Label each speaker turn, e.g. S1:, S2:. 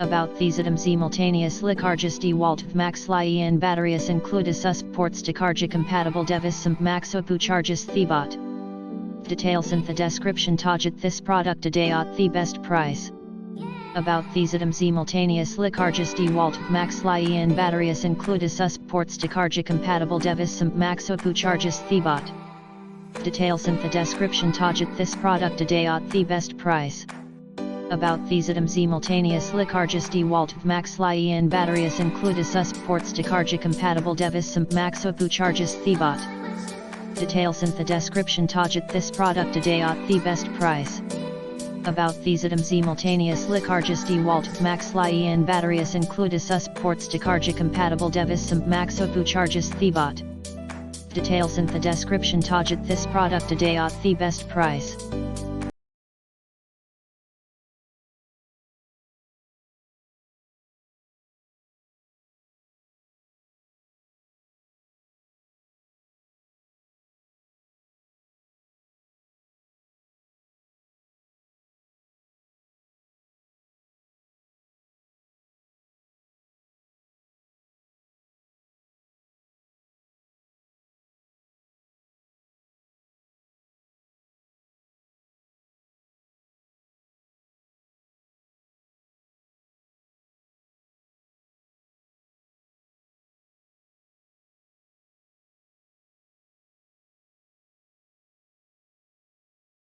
S1: About these items simultaneous licargis DEWALT max lian batteries include ports decarga compatible device max opu charges thebot. Details in the description target this product today at the best price. About these items simultaneous licargis DEWALT max lian batteries include ports decarga compatible device max opu charges thebot. Details in the description target this product today at the best price. About these items simultaneous licargis DEWALT max lian batteries include ports decarga compatible device max opu charges thebot. Details in the description target this product today at the best price. About these items simultaneous licargis DEWALT max lian batteries include ports decarga compatible device max opu charges thebot. Details in the description target this product today at the best price.